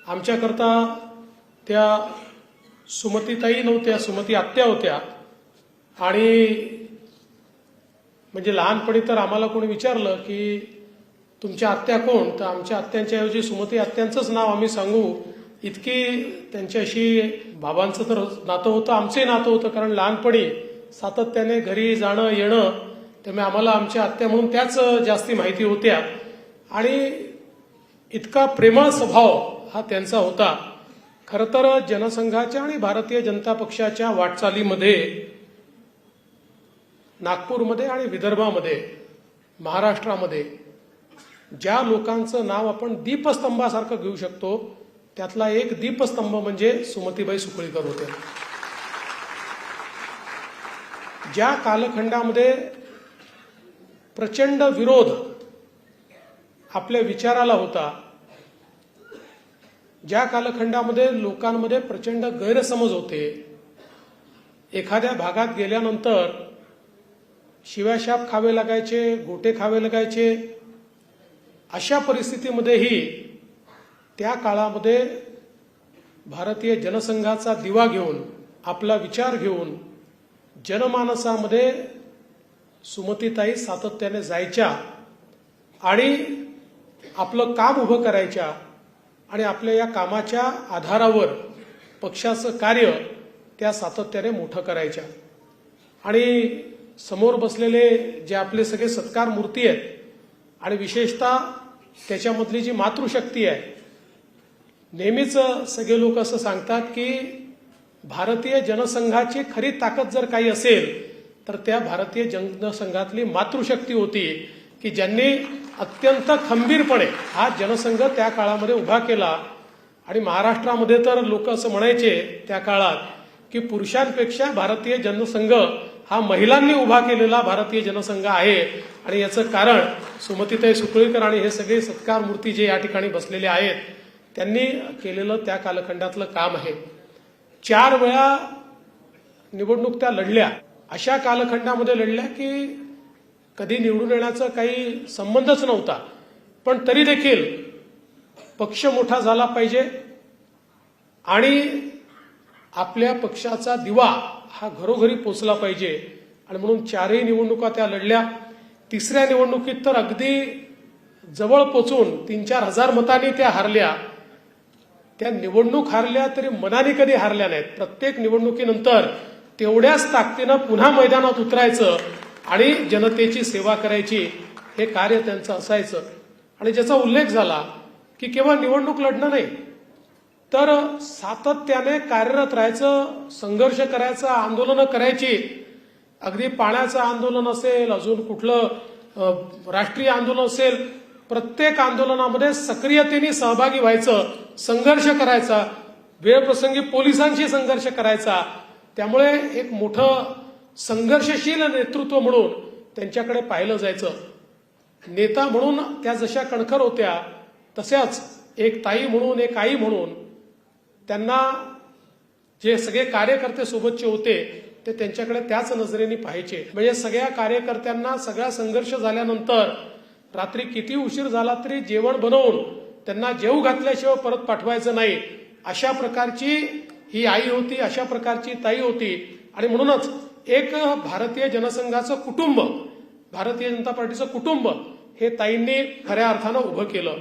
आमच्याकरता त्या सुमतीताई नव्हत्या, सुमती आत्या होत्या. आणि म्हणजे लहानपणी तर आम्हाला कोणी विचारलं की तुमच्या आत्या कोण, तर आमच्या आत्यांच्या ऐवजी सुमती आत्यांचंच नाव आम्ही सांगू, इतकी त्यांच्याशी बाबांचं तर नातं होतं, आमचंही नातं होतं. कारण लहानपणी सातत्याने घरी जाणं येणं, त्यामुळे आम्हाला आमच्या आत्या म्हणून त्याच जास्ती माहिती होत्या. आणि इतका प्रेमळ स्वभाव हा त्यांचा होता. खरं तर जनसंघाच्या आणि भारतीय जनता पक्षाच्या वाटचालीमध्ये नागपूरमध्ये आणि विदर्भामध्ये, महाराष्ट्रामध्ये ज्या लोकांचं नाव आपण दीपस्तंभासारखं घेऊ शकतो, त्यातला एक दीपस्तंभ म्हणजे सुमतीबाई सुकळीकर होते. ज्या कालखंडामध्ये प्रचंड विरोध आपल्या विचाराला होता, ज्या कालखंडामध्ये लोकांमध्ये प्रचंड गैरसमज होते, एखाद्या भागात गेल्यानंतर शिव्याशाप खावे लागायचे, गोटे खावे लागायचे, अशा परिस्थितीमध्येही त्या काळामध्ये भारतीय जनसंघाचा दिवा घेऊन, आपला विचार घेऊन जनमानसामध्ये सुमतीताई सातत्याने जायच्या आणि आपलं काम उभं करायच्या आणि आपल्या या कामाच्या आधारावर पक्षाचं कार्य त्या सातत्याने मोठं करायच्या. आणि समोर बसलेले जे आपले सगळे सत्कार मूर्ती आहेत आणि विशेषतः त्याच्यामधली जी मातृशक्ती आहे, नेहमीच सगळे लोक असं सांगतात की भारतीय जनसंघाची खरी ताकद जर काही असेल तर त्या भारतीय जनसंघातली मातृशक्ती होती की ज्यांनी अत्यंत खंबीरपणे हा जनसंघ त्या काळामध्ये उभा केला. आणि महाराष्ट्रामध्ये तर लोक असं म्हणायचे त्या काळात की पुरुषांपेक्षा भारतीय जनसंघ हा महिलांनी उभा केलेला भारतीय जनसंघ आहे. आणि याचं कारण सुमतीताई सुकळीकर आणि हे सगळे सत्कार मूर्ती जे या ठिकाणी बसलेले आहेत त्यांनी केलेलं त्या कालखंडातलं काम आहे. 4 वेळा निवडणूक त्या लढल्या, अशा कालखंडामध्ये लढल्या की कधी निवडून येण्याचा काही संबंधच नव्हता. पण तरी देखील पक्ष मोठा झाला पाहिजे आणि आपल्या पक्षाचा दिवा हा घरोघरी पोचला पाहिजे, आणि म्हणून 4ही निवडणुका त्या लढल्या. 3ऱ्या निवडणुकीत तर अगदी जवळ पोचून 3-4 हजार मतांनी त्या हारल्या. त्या निवडणूक हारल्या तरी मनाने कधी हारल्या नाहीत. प्रत्येक निवडणुकीनंतर तेवढ्याच ताकदीनं पुन्हा मैदानात उतरायचं आणि जनतेची सेवा करायची, हे कार्य त्यांचं असायचं. आणि ज्याचा उल्लेख झाला की केवळ निवडणूक लढणं नाही तर सातत्याने कार्यरत राहायचं, संघर्ष करायचा, आंदोलनं करायची. अगदी पाण्याचं आंदोलन असेल, अजून कुठलं राष्ट्रीय आंदोलन असेल, प्रत्येक आंदोलनामध्ये सक्रियतेने सहभागी व्हायचं, संघर्ष करायचा, वेळप्रसंगी पोलिसांशी संघर्ष करायचा. त्यामुळे एक मोठं संघर्षशील नेतृत्व म्हणून त्यांच्याकडे पाहिलं जायचं. नेता म्हणून त्या जशा कणखर होत्या तशाच एक ताई म्हणून, एक आई म्हणून त्यांना जे सगळे कार्यकर्ते सोबतचे होते ते त्यांच्याकडे त्याच नजरेने पाहायचे. म्हणजे सगळ्या कार्यकर्त्यांना सगळा संघर्ष झाल्यानंतर रात्री किती उशीर झाला तरी जेवण बनवून त्यांना जेवू घातल्याशिवाय परत पाठवायचं नाही, अशा प्रकारची ही आई होती, अशा प्रकारची ताई होती. आणि म्हणूनच एक भारतीय जनसंघाचं कुटुंब, भारतीय जनता पार्टीचं कुटुंब हे ताईंनी खऱ्या अर्थानं उभं केलं.